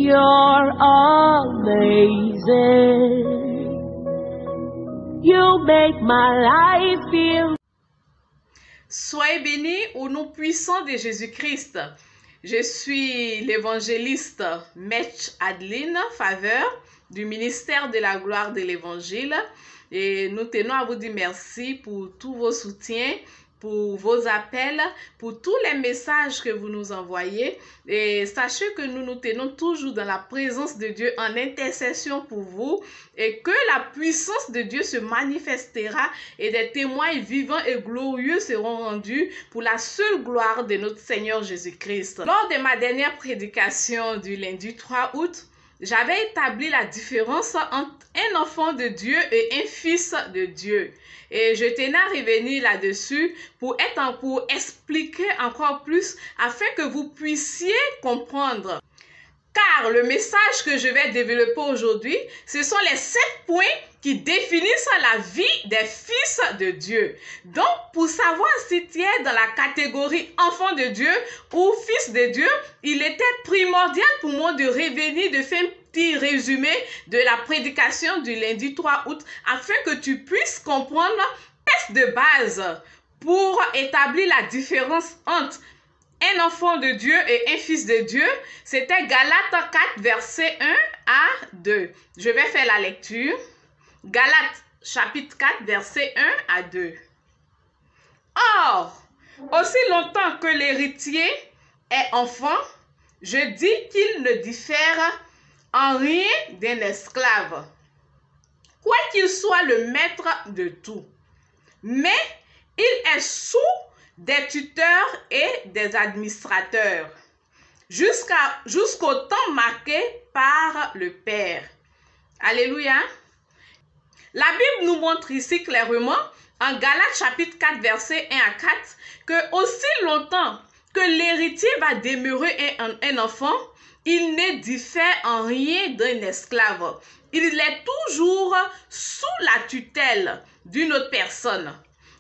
You're amazing. You make my life feel. Soyez bénis au nom puissant de Jésus-Christ. Je suis l'évangéliste Mech Adeline Faveur du ministère de la gloire de l'évangile. Et nous tenons à vous dire merci pour tous vos soutiens, pour vos appels, pour tous les messages que vous nous envoyez. Et sachez que nous nous tenons toujours dans la présence de Dieu en intercession pour vous et que la puissance de Dieu se manifestera et des témoins vivants et glorieux seront rendus pour la seule gloire de notre Seigneur Jésus-Christ. Lors de ma dernière prédication du lundi 3 août, j'avais établi la différence entre un enfant de Dieu et un fils de Dieu. Et je tenais à revenir là-dessus pour expliquer encore plus afin que vous puissiez comprendre. Car le message que je vais développer aujourd'hui, ce sont les 7 points qui définissent la vie des fils de Dieu. Donc, pour savoir si tu es dans la catégorie enfant de Dieu ou fils de Dieu, il était primordial pour moi de revenir, de faire un petit résumé de la prédication du lundi 3 août afin que tu puisses comprendre les tests de base pour établir la différence entre un enfant de Dieu et un fils de Dieu. C'était Galates 4, verset 1 à 2. Je vais faire la lecture. Galates chapitre 4, verset 1 à 2. Or, aussi longtemps que l'héritier est enfant, je dis qu'il ne diffère en rien d'un esclave, quoiqu'il soit le maître de tout. Mais il est sous des tuteurs et des administrateurs, jusqu'au temps marqué par le Père. Alléluia. La Bible nous montre ici clairement, en Galates chapitre 4, verset 1 à 4, que aussi longtemps que l'héritier va demeurer un enfant, il ne diffère en rien d'un esclave. Il est toujours sous la tutelle d'une autre personne.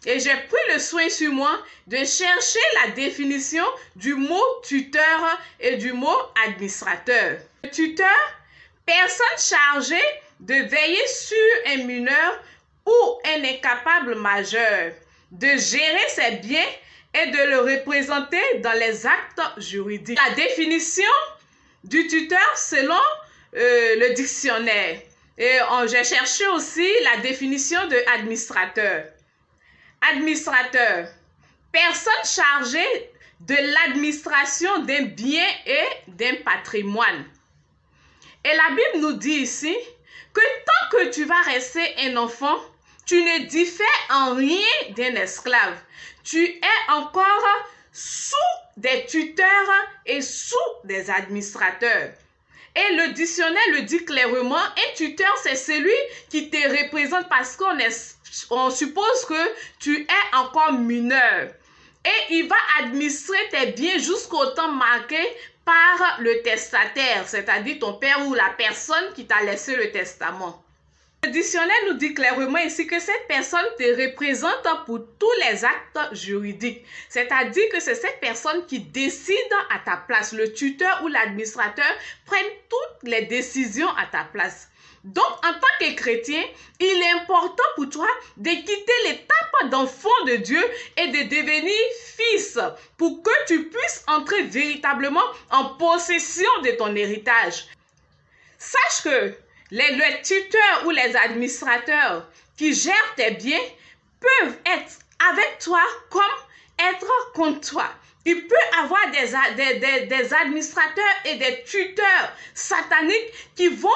Et j'ai pris le soin sur moi de chercher la définition du mot tuteur et du mot administrateur. Le tuteur, personne chargée de veiller sur un mineur ou un incapable majeur, de gérer ses biens et de le représenter dans les actes juridiques. La définition du tuteur selon le dictionnaire. Et j'ai cherché aussi la définition de administrateur. Administrateur, personne chargée de l'administration d'un bien et d'un patrimoine. Et la Bible nous dit ici que tant que tu vas rester un enfant, tu ne diffères en rien d'un esclave. Tu es encore sous des tuteurs et sous des administrateurs. Et le dictionnaire le dit clairement, un tuteur, c'est celui qui te représente parce qu'on suppose que tu es encore mineur. Et il va administrer tes biens jusqu'au temps marqué par le testataire, c'est-à-dire ton père ou la personne qui t'a laissé le testament. Le dictionnaire nous dit clairement ici que cette personne te représente pour tous les actes juridiques. C'est-à-dire que c'est cette personne qui décide à ta place. Le tuteur ou l'administrateur prennent toutes les décisions à ta place. Donc, en tant que chrétien, il est important pour toi de quitter l'étape d'enfant de Dieu et de devenir fils pour que tu puisses entrer véritablement en possession de ton héritage. Sache que les tuteurs ou les administrateurs qui gèrent tes biens peuvent être avec toi comme être contre toi. Il peut y avoir des administrateurs et des tuteurs sataniques qui vont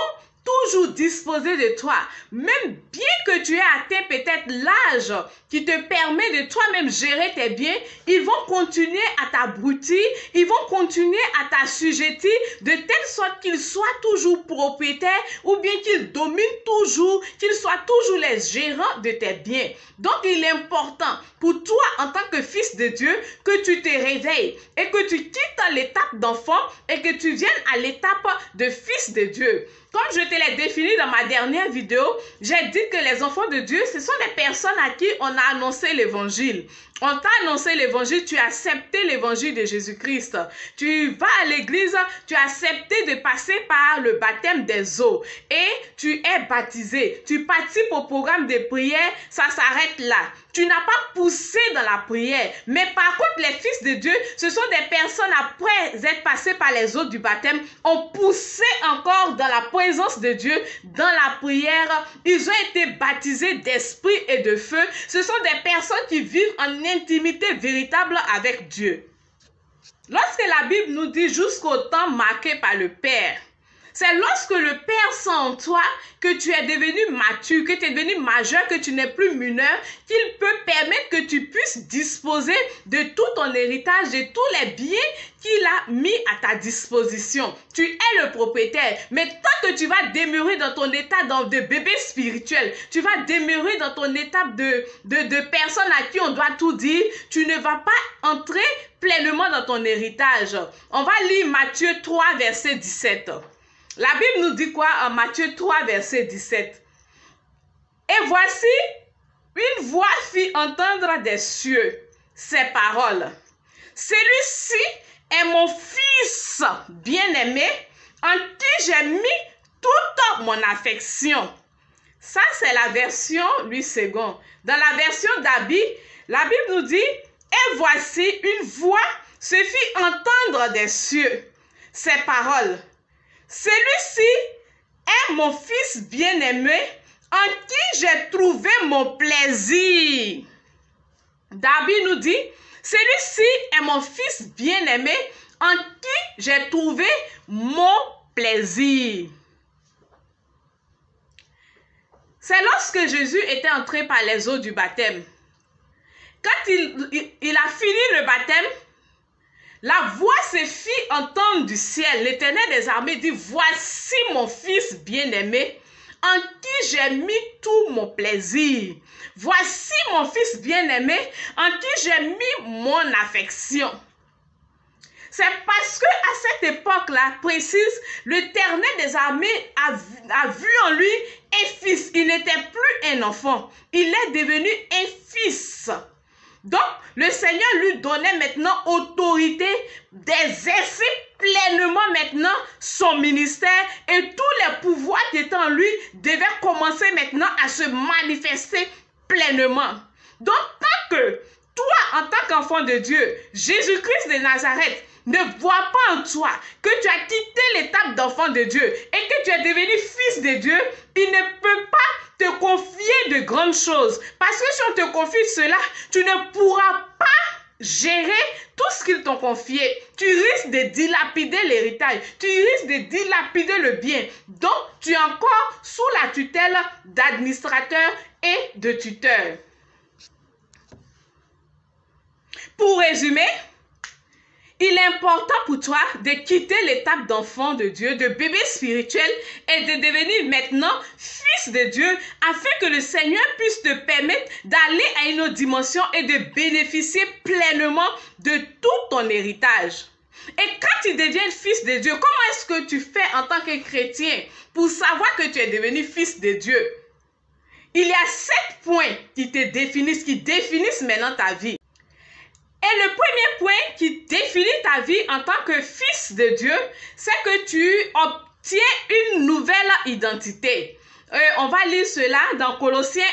toujours disposer de toi. Même bien que tu aies atteint peut-être l'âge qui te permet de toi-même gérer tes biens, ils vont continuer à t'abrutir, ils vont continuer à t'assujettir de telle sorte qu'ils soient toujours propriétaires ou bien qu'ils dominent toujours, qu'ils soient toujours les gérants de tes biens. Donc, il est important pour toi en tant que fils de Dieu que tu te réveilles et que tu quittes l'étape d'enfant et que tu viennes à l'étape de fils de Dieu. Comme je te l'ai défini dans ma dernière vidéo, j'ai dit que les enfants de Dieu, ce sont des personnes à qui on a annoncé l'évangile. On t'a annoncé l'évangile, tu as accepté l'évangile de Jésus-Christ. Tu vas à l'église, tu as accepté de passer par le baptême des eaux et tu es baptisé. Tu participes au programme de prière, ça s'arrête là. Tu n'as pas poussé dans la prière. Mais par contre, les fils de Dieu, ce sont des personnes après être passées par les eaux du baptême, ont poussé encore dans la présence de Dieu, dans la prière. Ils ont été baptisés d'esprit et de feu. Ce sont des personnes qui vivent en intimité véritable avec Dieu. Lorsque la Bible nous dit jusqu'au temps marqué par le Père, c'est lorsque le Père sent en toi que tu es devenu mature, que tu es devenu majeur, que tu n'es plus mineur, qu'il peut permettre que tu puisses disposer de tout ton héritage, de tous les biens qu'il a mis à ta disposition. Tu es le propriétaire. Mais tant que tu vas demeurer dans ton état de bébé spirituel, tu vas demeurer dans ton état de personne à qui on doit tout dire, tu ne vas pas entrer pleinement dans ton héritage. On va lire Matthieu 3, verset 17. La Bible nous dit quoi en Matthieu 3, verset 17? Et voici, une voix fit entendre des cieux ces paroles. Celui-ci est mon fils bien-aimé, en qui j'ai mis toute mon affection. Ça, c'est la version Louis II. Dans la version d'Abi, la Bible nous dit, et voici, une voix se fit entendre des cieux ces paroles. Celui-ci est mon fils bien-aimé, en qui j'ai trouvé mon plaisir. Darby nous dit, celui-ci est mon fils bien-aimé, en qui j'ai trouvé mon plaisir. C'est lorsque Jésus était entré par les eaux du baptême. Quand il a fini le baptême, la voix se fit entendre du ciel. L'Éternel des armées dit, voici mon fils bien-aimé, en qui j'ai mis tout mon plaisir. Voici mon fils bien-aimé, en qui j'ai mis mon affection. C'est parce que à cette époque-là, précise, l'Éternel des armées a vu en lui un fils. Il n'était plus un enfant. Il est devenu un fils. Donc, le Seigneur lui donnait maintenant autorité d'exercer pleinement maintenant son ministère et tous les pouvoirs qui étaient en lui devaient commencer maintenant à se manifester pleinement. Donc, tant que toi, en tant qu'enfant de Dieu, Jésus-Christ de Nazareth, ne voit pas en toi que tu as quitté l'étape d'enfant de Dieu et que tu es devenu fils de Dieu, il ne peut pas te confier de grandes choses. Parce que si on te confie cela, tu ne pourras pas gérer tout ce qu'ils t'ont confié. Tu risques de dilapider l'héritage. Tu risques de dilapider le bien. Donc, tu es encore sous la tutelle d'administrateurs et de tuteurs. Pour résumer, il est important pour toi de quitter l'étape d'enfant de Dieu, de bébé spirituel et de devenir maintenant fils de Dieu afin que le Seigneur puisse te permettre d'aller à une autre dimension et de bénéficier pleinement de tout ton héritage. Et quand tu deviens fils de Dieu, comment est-ce que tu fais en tant que chrétien pour savoir que tu es devenu fils de Dieu? Il y a 7 points qui te définissent, qui définissent maintenant ta vie. Et le premier point qui définit ta vie en tant que fils de Dieu, c'est que tu obtiens une nouvelle identité. On va lire cela dans Colossiens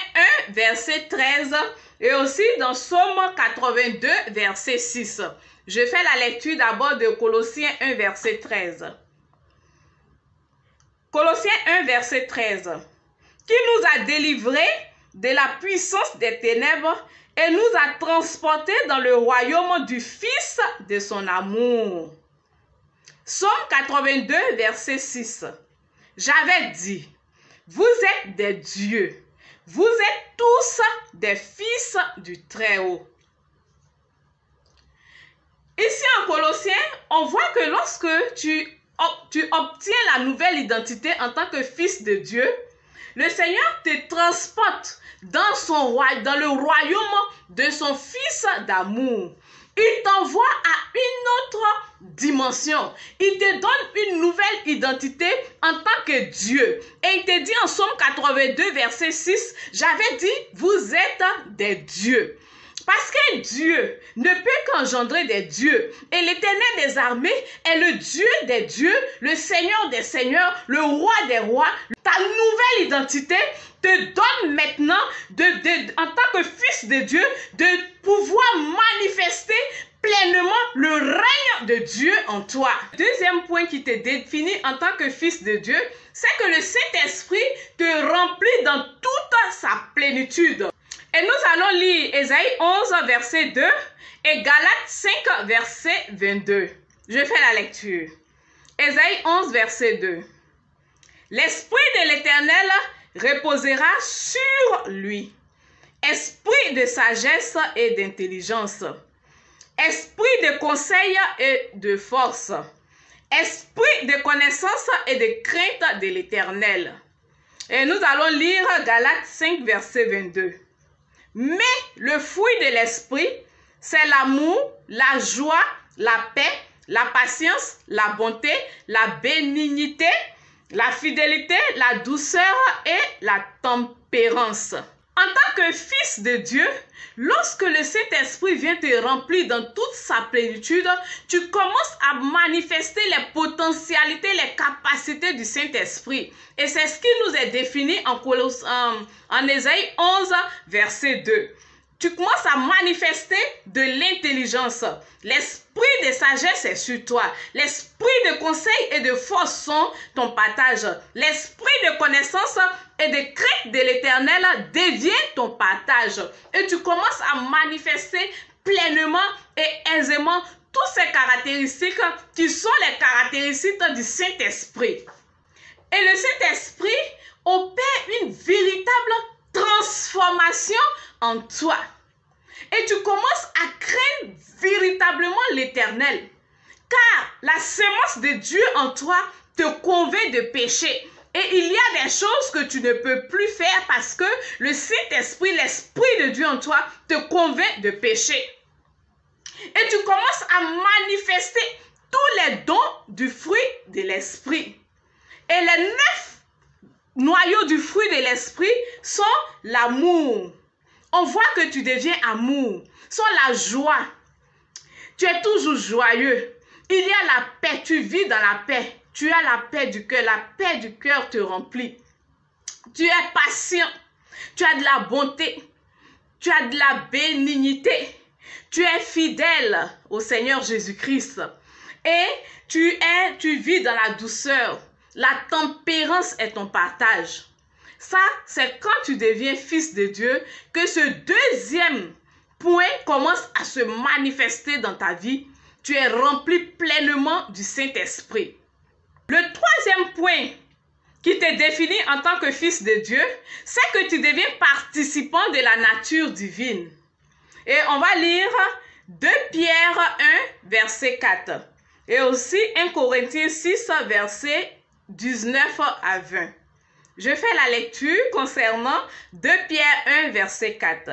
1, verset 13 et aussi dans Psaume 82, verset 6. Je fais la lecture d'abord de Colossiens 1, verset 13. Colossiens 1, verset 13. Qui nous a délivrés de la puissance des ténèbres et nous a transportés dans le royaume du Fils de son amour. Psaume 82, verset 6. J'avais dit, vous êtes des dieux, vous êtes tous des fils du Très-Haut. Ici en Colossiens, on voit que lorsque tu obtiens la nouvelle identité en tant que fils de Dieu, le Seigneur te transporte dans le royaume de son Fils d'amour. Il t'envoie à une autre dimension. Il te donne une nouvelle identité en tant que Dieu. Et il te dit en Psaume 82, verset 6, j'avais dit, vous êtes des dieux. Parce que Dieu ne peut qu'engendrer des dieux. Et l'Éternel des armées est le Dieu des dieux, le Seigneur des seigneurs, le roi des rois. Ta nouvelle identité te donne maintenant, en tant que fils de Dieu, de pouvoir manifester pleinement le règne de Dieu en toi. Deuxième point qui te définit en tant que fils de Dieu, c'est que le Saint-Esprit te remplit dans toute sa plénitude. Et nous allons lire Ésaïe 11, verset 2 et Galates 5, verset 22. Je fais la lecture. Ésaïe 11, verset 2. L'Esprit de l'Éternel reposera sur lui. Esprit de sagesse et d'intelligence. Esprit de conseil et de force. Esprit de connaissance et de crainte de l'Éternel. Et nous allons lire Galates 5, verset 22. Mais le fruit de l'esprit, c'est l'amour, la joie, la paix, la patience, la bonté, la bénignité, la fidélité, la douceur et la tempérance. En tant que fils de Dieu, lorsque le Saint-Esprit vient te remplir dans toute sa plénitude, tu commences à manifester les potentialités, les capacités du Saint-Esprit. Et c'est ce qui nous est défini en Ésaïe 11, verset 2. Tu commences à manifester de l'intelligence. L'esprit de sagesse est sur toi. L'esprit de conseil et de force sont ton partage. L'esprit de connaissance et de crainte de l'Éternel devient ton partage. Et tu commences à manifester pleinement et aisément toutes ces caractéristiques qui sont les caractéristiques du Saint-Esprit. Et le Saint-Esprit opère une véritable transformation en toi. Et tu commences à craindre véritablement l'Éternel. Car la semence de Dieu en toi te convainc de péché. Et il y a des choses que tu ne peux plus faire parce que le Saint-Esprit, l'Esprit de Dieu en toi, te convainc de péché. Et tu commences à manifester tous les dons du fruit de l'Esprit. Et les 9 noyaux du fruit de l'Esprit sont l'amour. On voit que tu deviens amour. Sont la joie. Tu es toujours joyeux. Il y a la paix. Tu vis dans la paix. Tu as la paix du cœur. La paix du cœur te remplit. Tu es patient. Tu as de la bonté. Tu as de la bénignité. Tu es fidèle au Seigneur Jésus-Christ. Et tu vis dans la douceur. La tempérance est ton partage. Ça, c'est quand tu deviens fils de Dieu que ce deuxième point commence à se manifester dans ta vie. Tu es rempli pleinement du Saint-Esprit. Le troisième point qui te définit en tant que fils de Dieu, c'est que tu deviens participant de la nature divine. Et on va lire 2 Pierre 1, verset 4. Et aussi 1 Corinthiens 6, verset 19 à 20. Je fais la lecture concernant 2 Pierre 1, verset 4.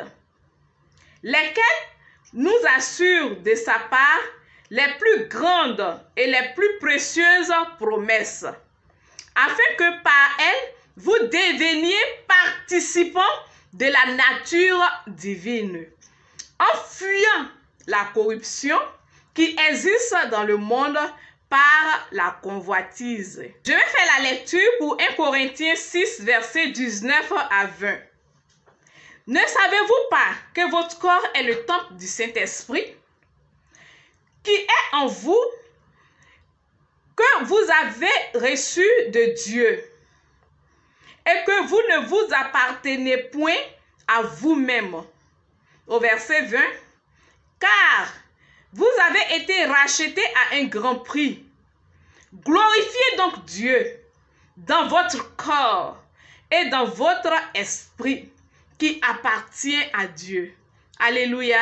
Lesquels nous assurent de sa part les plus grandes et les plus précieuses promesses, afin que par elles, vous deveniez participants de la nature divine, en fuyant la corruption qui existe dans le monde par la convoitise. Je vais faire la lecture pour 1 Corinthiens 6, verset 19 à 20. Ne savez-vous pas que votre corps est le temple du Saint-Esprit qui est en vous, que vous avez reçu de Dieu, et que vous ne vous appartenez point à vous-même? Au verset 20, car vous avez été rachetés à un grand prix. Glorifiez donc Dieu dans votre corps et dans votre esprit qui appartient à Dieu. Alléluia.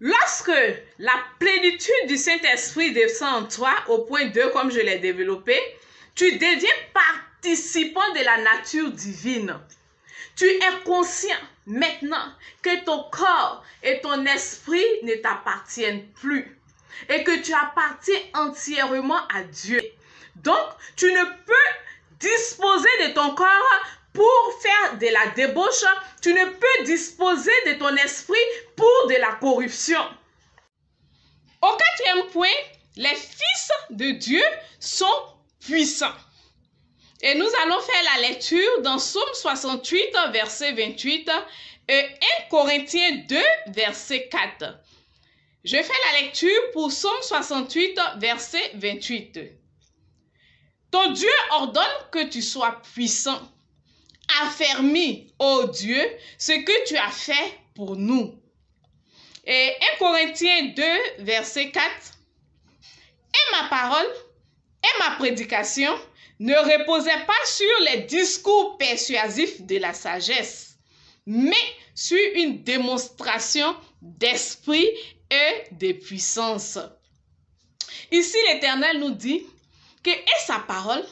Lorsque la plénitude du Saint-Esprit descend en toi, au point 2, comme je l'ai développé, tu deviens participant de la nature divine. Tu es conscient maintenant que ton corps et ton esprit ne t'appartiennent plus et que tu appartiens entièrement à Dieu. Donc, tu ne peux disposer de ton corps pour faire de la débauche, tu ne peux disposer de ton esprit pour de la corruption. Au quatrième point, les fils de Dieu sont puissants. Et nous allons faire la lecture dans Psaume 68, verset 28 et 1 Corinthiens 2, verset 4. Je fais la lecture pour Psaume 68, verset 28. Ton Dieu ordonne que tu sois puissant. Affermis, ô Dieu, ce que tu as fait pour nous. Et 1 Corinthiens 2, verset 4. Et ma parole et ma prédication ne reposaient pas sur les discours persuasifs de la sagesse, mais sur une démonstration d'esprit et de puissance. Ici, l'Éternel nous dit que sa parole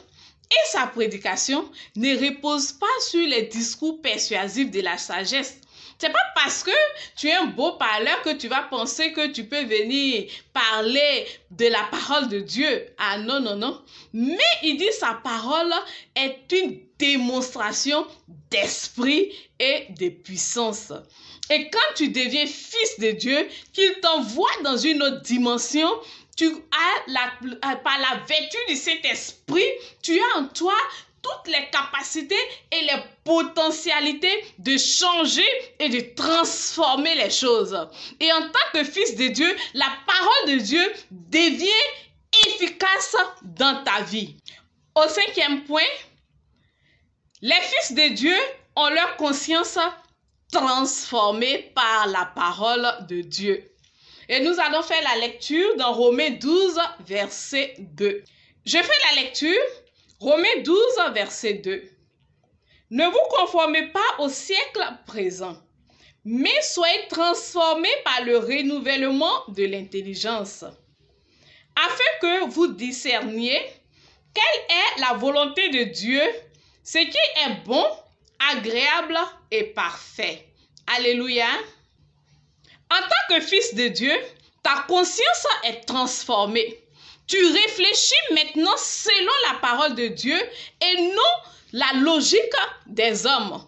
et sa prédication ne reposent pas sur les discours persuasifs de la sagesse. C'est pas parce que tu es un beau parleur que tu vas penser que tu peux venir parler de la parole de Dieu. Ah non, non, non. Mais il dit sa parole est une démonstration d'esprit et de puissance. Et quand tu deviens fils de Dieu, qu'il t'envoie dans une autre dimension, par la vertu du Saint-Esprit, tu as en toi toutes les capacités et les potentialités de changer et de transformer les choses. Et en tant que fils de Dieu, la parole de Dieu devient efficace dans ta vie. Au cinquième point, les fils de Dieu ont leur conscience transformée par la parole de Dieu. Et nous allons faire la lecture dans Romains 12, verset 2. Je fais la lecture. Romains 12, verset 2. Ne vous conformez pas au siècle présent, mais soyez transformés par le renouvellement de l'intelligence, afin que vous discerniez quelle est la volonté de Dieu, ce qui est bon, agréable et parfait. Alléluia. En tant que fils de Dieu, ta conscience est transformée. Tu réfléchis maintenant selon la parole de Dieu et non la logique des hommes.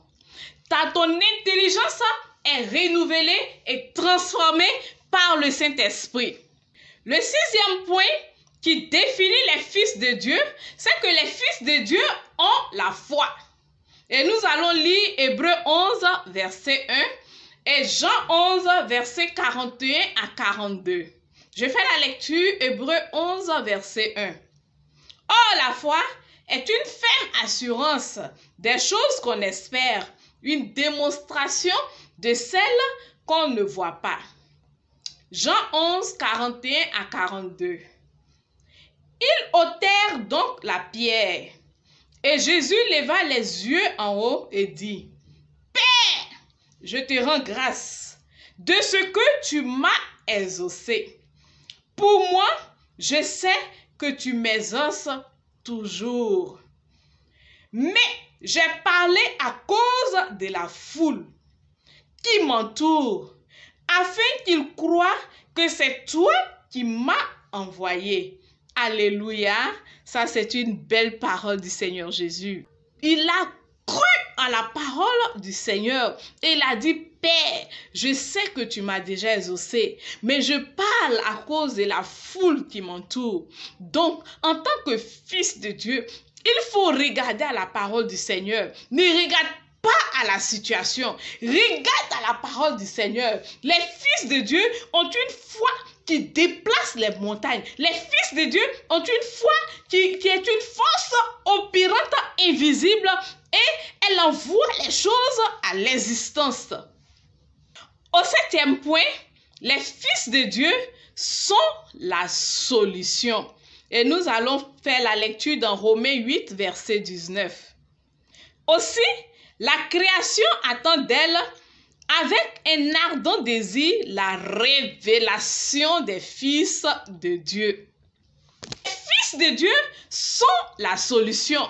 Ton intelligence est renouvelée et transformée par le Saint-Esprit. Le sixième point qui définit les fils de Dieu, c'est que les fils de Dieu ont la foi. Et nous allons lire Hébreux 11, verset 1 et Jean 11, verset 41 à 42. Je fais la lecture, Hébreux 11, verset 1. Or, la foi est une ferme assurance des choses qu'on espère, une démonstration de celles qu'on ne voit pas. Jean 11, 41 à 42. Ils ôtèrent donc la pierre, et Jésus leva les yeux en haut et dit, « Père, je te rends grâce de ce que tu m'as exaucé. Pour moi, je sais que tu m'exauces toujours. Mais j'ai parlé à cause de la foule qui m'entoure, afin qu'ils croient que c'est toi qui m'as envoyé. » Alléluia. Ça, c'est une belle parole du Seigneur Jésus. Il a cru en la parole du Seigneur et il a dit, Père, je sais que tu m'as déjà exaucé, mais je parle à cause de la foule qui m'entoure. Donc, en tant que fils de Dieu, il faut regarder à la parole du Seigneur. Ne regarde pas à la situation. Regarde à la parole du Seigneur. Les fils de Dieu ont une foi qui déplace les montagnes. Les fils de Dieu ont une foi qui est une force opérante, invisible, et elle envoie les choses à l'existence. Au septième point, les fils de Dieu sont la solution. Et nous allons faire la lecture dans Romains 8, verset 19. Aussi, la création attend d'elle avec un ardent désir la révélation des fils de Dieu. Les fils de Dieu sont la solution.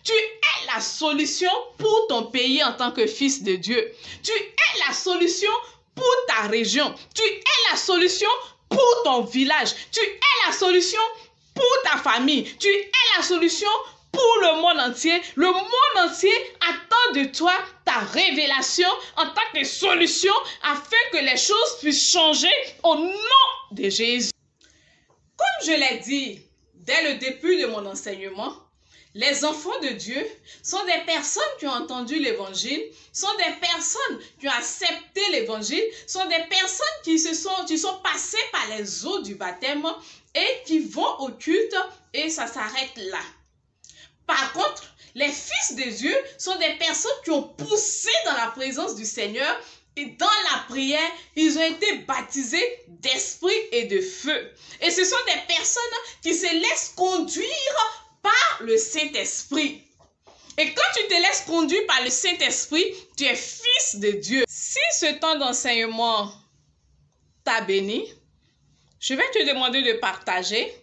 Tu es la solution pour ton pays en tant que fils de Dieu. Tu es la solution pour ta région. Tu es la solution pour ton village. Tu es la solution pour ta famille. Tu es la solution pour le monde entier. Le monde entier attend de toi ta révélation en tant que solution afin que les choses puissent changer au nom de Jésus. Comme je l'ai dit dès le début de mon enseignement, les enfants de Dieu sont des personnes qui ont entendu l'évangile, sont des personnes qui ont accepté l'évangile, sont des personnes qui sont passées par les eaux du baptême et qui vont au culte et ça s'arrête là. Par contre, les fils de Dieu sont des personnes qui ont poussé dans la présence du Seigneur et dans la prière, ils ont été baptisés d'esprit et de feu. Et ce sont des personnes qui se laissent conduire par le Saint-Esprit. Et quand tu te laisses conduire par le Saint-Esprit, tu es fils de Dieu. Si ce temps d'enseignement t'a béni, je vais te demander de partager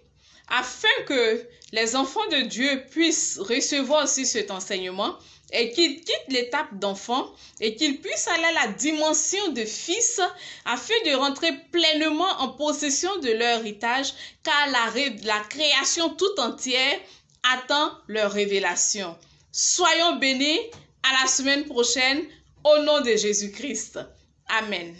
afin que les enfants de Dieu puissent recevoir aussi cet enseignement et qu'ils quittent l'étape d'enfant et qu'ils puissent aller à la dimension de fils afin de rentrer pleinement en possession de leur héritage car la création tout entière attend leur révélation. Soyons bénis, à la semaine prochaine, au nom de Jésus-Christ. Amen.